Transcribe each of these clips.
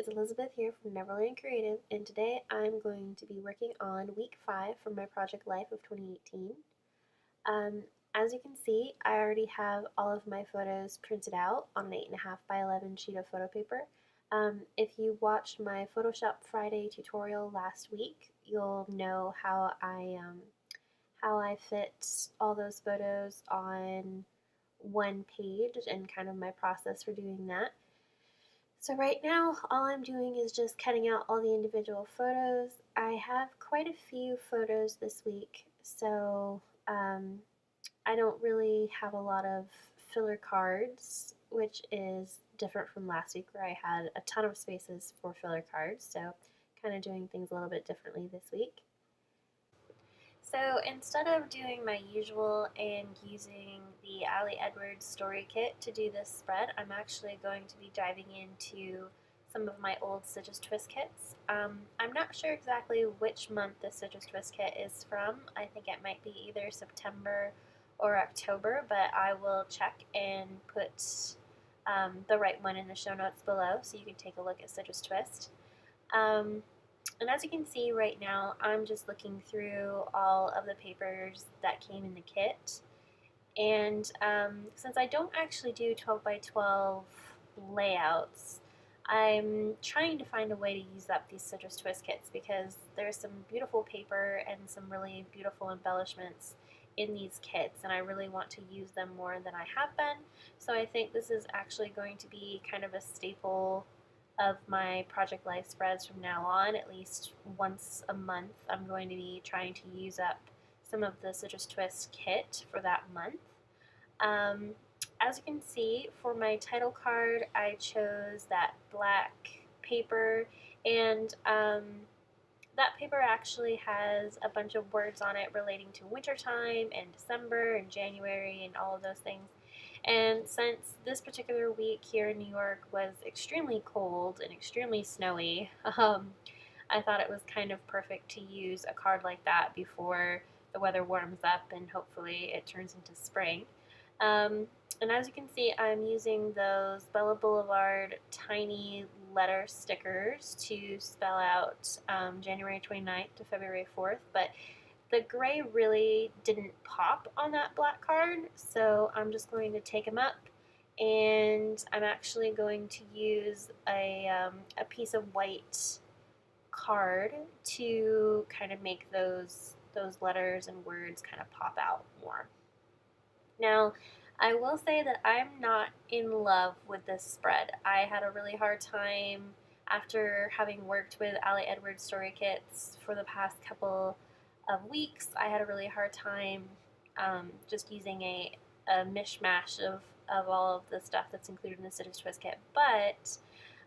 it's Elizabeth here from Neverland Creative, and today I'm going to be working on week 5 for my project Life of 2018. Um, as you can see, I already have all of my photos printed out on an 8.5 by 11 sheet of photo paper. If you watched my Photoshop Friday tutorial last week, you'll know how I fit all those photos on one page and kind of my process for doing that. So right now, all I'm doing is just cutting out all the individual photos. I have quite a few photos this week, so I don't really have a lot of filler cards, which is different from last week where I had a ton of spaces for filler cards, so kind of doing things a little bit differently this week. So instead of doing my usual and using the Ali Edwards story kit to do this spread, I'm actually going to be diving into some of my old Stitches Twist kits. I'm not sure exactly which month the Stitches Twist kit is from. I think it might be either September or October, but I will check and put the right one in the show notes below so you can take a look at Stitches Twist. And as you can see right now, I'm just looking through all of the papers that came in the kit. And since I don't actually do 12 by 12 layouts, I'm trying to find a way to use up these Stitches Twist kits because there's some beautiful paper and some really beautiful embellishments in these kits, and I really want to use them more than I have been. So I think this is actually going to be kind of a staple of my Project Life spreads from now on. At least once a month I'm going to be trying to use up some of the Stitches Twist kit for that month. As you can see, for my title card I chose that black paper, and that paper actually has a bunch of words on it relating to wintertime and December and January and all of those things. And since this particular week here in New York was extremely cold and extremely snowy, I thought it was kind of perfect to use a card like that before the weather warms up and hopefully it turns into spring. And as you can see, I'm using those Bella Boulevard tiny letter stickers to spell out January 29th to February 4th, but the gray really didn't pop on that black card, so I'm just going to take them up, and I'm actually going to use a piece of white card to kind of make those letters and words kind of pop out more. Now, I will say that I'm not in love with this spread. I had a really hard time after having worked with Ali Edwards story kits for the past couple of weeks. I had a really hard time just using a mishmash of all of the stuff that's included in the Stitches Twist kit, but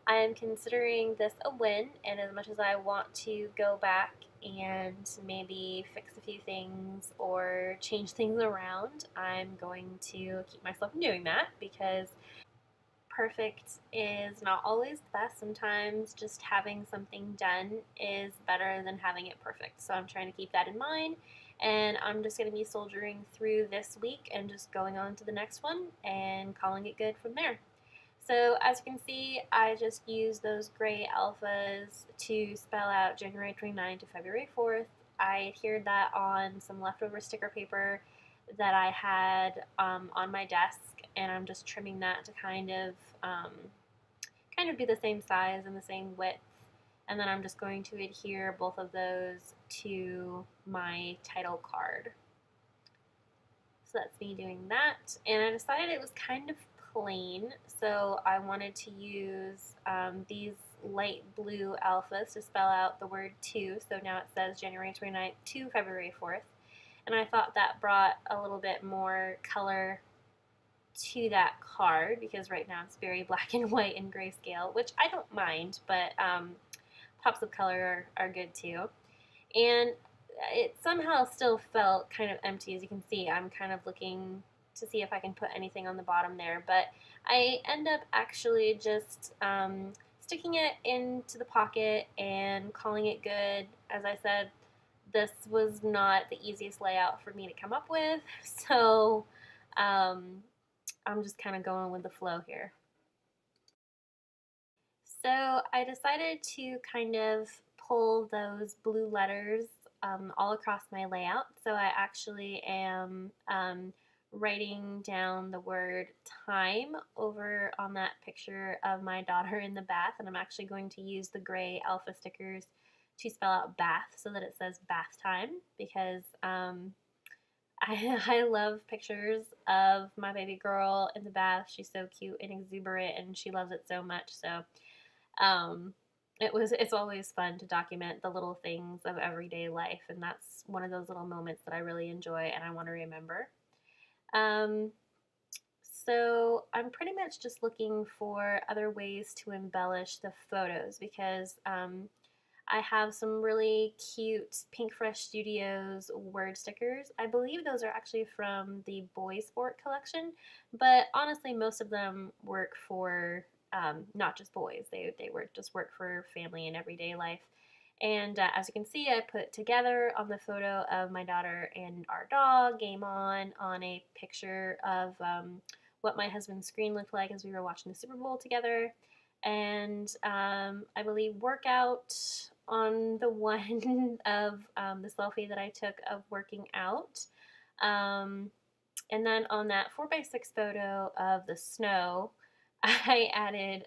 I am considering this a win, and as much as I want to go back and maybe fix a few things or change things around, I'm going to keep myself from doing that because perfect is not always the best. Sometimes just having something done is better than having it perfect. So I'm trying to keep that in mind, and I'm just going to be soldiering through this week and just going on to the next one and calling it good from there. So as you can see, I just used those gray alphas to spell out January 29th to February 4th. I adhered that on some leftover sticker paper that I had on my desk, and I'm just trimming that to kind of be the same size and the same width, and then I'm just going to adhere both of those to my title card. So that's me doing that, and I decided it was kind of plain, so I wanted to use these light blue alphas to spell out the word to, so now it says January 29th to February 4th, and I thought that brought a little bit more color to that card because right now it's very black and white and grayscale, which I don't mind, but pops of color are good too. And it somehow still felt kind of empty. As you can see, I'm kind of looking to see if I can put anything on the bottom there, but I end up actually just sticking it into the pocket and calling it good. As I said, this was not the easiest layout for me to come up with, so I'm just kind of going with the flow here. So I decided to kind of pull those blue letters all across my layout. So I actually am writing down the word time over on that picture of my daughter in the bath, and I'm actually going to use the gray alpha stickers to spell out bath so that it says bath time, because I love pictures of my baby girl in the bath. She's so cute and exuberant, and she loves it so much. So um, it's always fun to document the little things of everyday life, and that's one of those little moments that I really enjoy and I want to remember. Um, so I'm pretty much just looking for other ways to embellish the photos, because I have some really cute Pink Fresh Studios word stickers. I believe those are actually from the Boy Sport collection, but honestly, most of them work for not just boys. They work for family and everyday life. And as you can see, I put together on the photo of my daughter and our dog, Game on a picture of what my husband's screen looked like as we were watching the Super Bowl together. And I believe workout on the one of the selfie that I took of working out. And then on that 4x6 photo of the snow, I added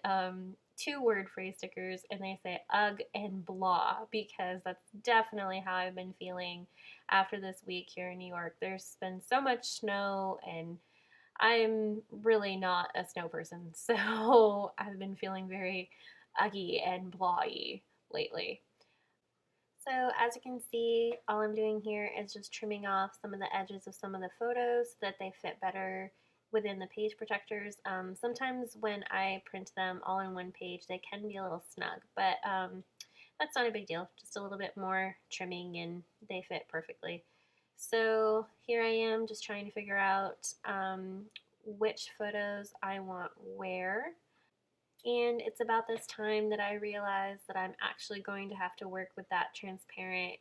two word phrase stickers, and they say ugh and blah, because that's definitely how I've been feeling after this week here in New York. There's been so much snow, and I'm really not a snow person, so I've been feeling very uggy and blahy lately. So as you can see, all I'm doing here is just trimming off some of the edges of some of the photos so that they fit better within the page protectors. Sometimes when I print them all in one page, they can be a little snug, but that's not a big deal. Just a little bit more trimming and they fit perfectly. So here I am just trying to figure out which photos I want where. And it's about this time that I realized that I'm actually going to have to work with that transparent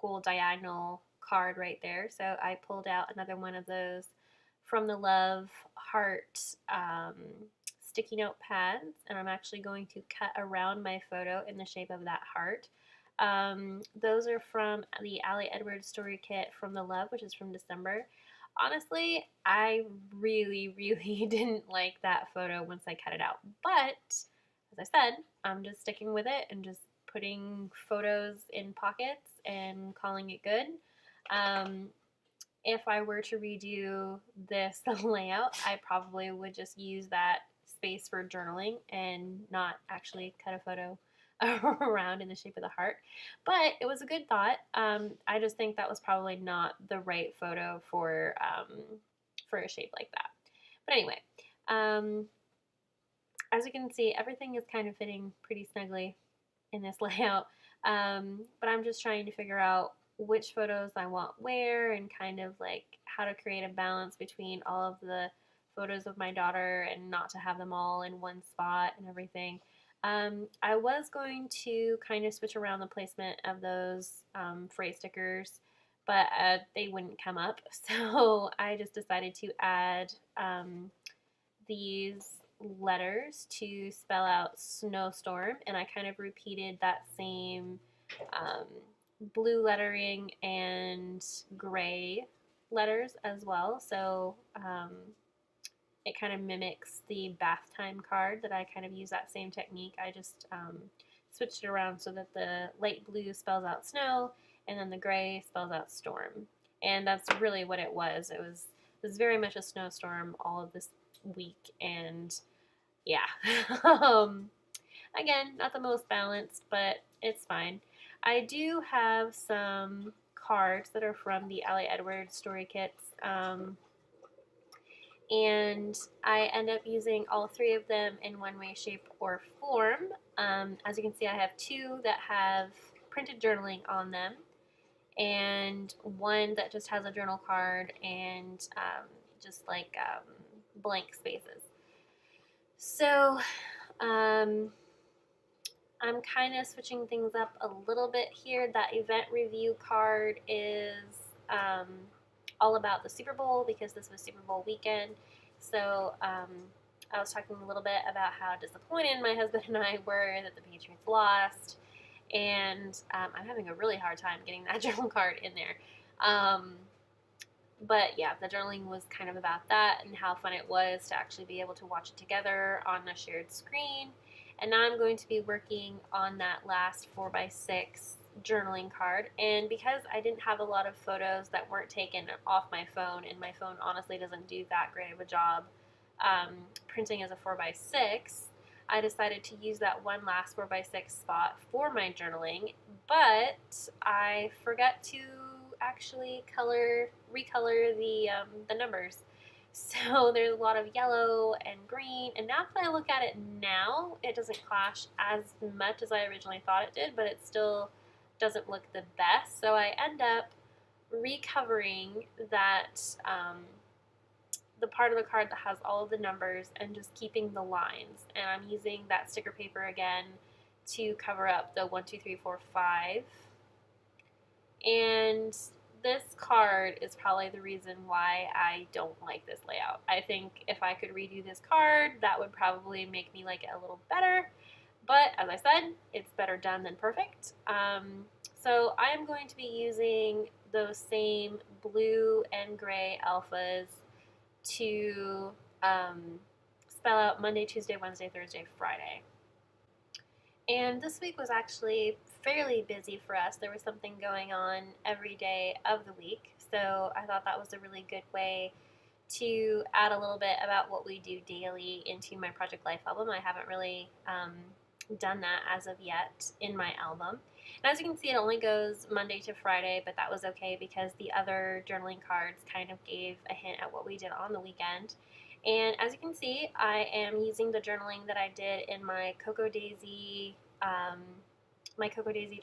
gold diagonal card right there. So I pulled out another one of those from the Love Heart sticky note pads, and I'm actually going to cut around my photo in the shape of that heart. Those are from the Ali Edwards story kit from the Love, which is from December. Honestly, I really, really didn't like that photo once I cut it out. But, as I said, I'm just sticking with it and just putting photos in pockets and calling it good. If I were to redo this layout, I probably would just use that space for journaling and not actually cut a photo around in the shape of the heart. But it was a good thought. I just think that was probably not the right photo for a shape like that. But anyway, as you can see, everything is kind of fitting pretty snugly in this layout. But I'm just trying to figure out which photos I want where, and kind of like how to create a balance between all of the photos of my daughter and not to have them all in one spot and everything. I was going to kind of switch around the placement of those phrase stickers, but they wouldn't come up, so I just decided to add these letters to spell out snowstorm, and I kind of repeated that same blue lettering and gray letters as well. So it kind of mimics the bath time card that I kind of use that same technique. I just switched it around so that the light blue spells out snow and then the gray spells out storm. And that's really what it was. It was very much a snowstorm all of this week, and yeah. Again, not the most balanced, but it's fine. I do have some cards that are from the Ali Edwards story kits, and I end up using all three of them in one way, shape, or form. As you can see, I have two that have printed journaling on them, and one that just has a journal card and just like blank spaces. So I'm kind of switching things up a little bit here. That event review card is all about the Super Bowl, because this was Super Bowl weekend. So I was talking a little bit about how disappointed my husband and I were that the Patriots lost, and I'm having a really hard time getting that journal card in there. But yeah, the journaling was kind of about that and how fun it was to actually be able to watch it together on a shared screen. And now I'm going to be working on that last 4x6 journaling card. And because I didn't have a lot of photos that weren't taken off my phone, and my phone honestly doesn't do that great of a job printing as a 4x6, I decided to use that one last 4x6 spot for my journaling, but I forgot to actually recolor the numbers. So there's a lot of yellow and green, and now that I look at it now, it doesn't clash as much as I originally thought it did, but it still doesn't look the best. So I end up recovering that the part of the card that has all of the numbers and just keeping the lines. And I'm using that sticker paper again to cover up the 1, 2, 3, 4, 5. And this card is probably the reason why I don't like this layout. I think if I could redo this card, that would probably make me like it a little better. But as I said, it's better done than perfect. So I am going to be using those same blue and gray alphas to spell out Monday, Tuesday, Wednesday, Thursday, Friday. And this week was actually fairly busy for us. There was something going on every day of the week, so I thought that was a really good way to add a little bit about what we do daily into my Project Life album. I haven't really done that as of yet in my album. And as you can see, it only goes Monday to Friday, but that was okay because the other journaling cards kind of gave a hint at what we did on the weekend. And as you can see, I am using the journaling that I did in my Cocoa Daisy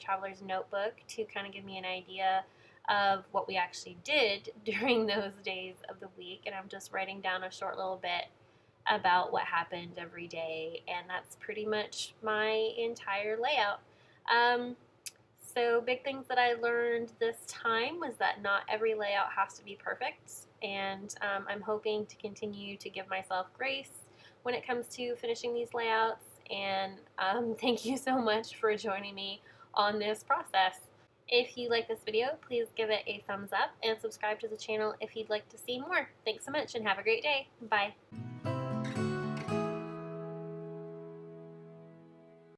Traveler's Notebook to kind of give me an idea of what we actually did during those days of the week. And I'm just writing down a short little bit about what happened every day, and that's pretty much my entire layout. So big things that I learned this time was that not every layout has to be perfect, and I'm hoping to continue to give myself grace when it comes to finishing these layouts, and thank you so much for joining me on this process. If you like this video, please give it a thumbs up and subscribe to the channel if you'd like to see more. Thanks so much and have a great day. Bye.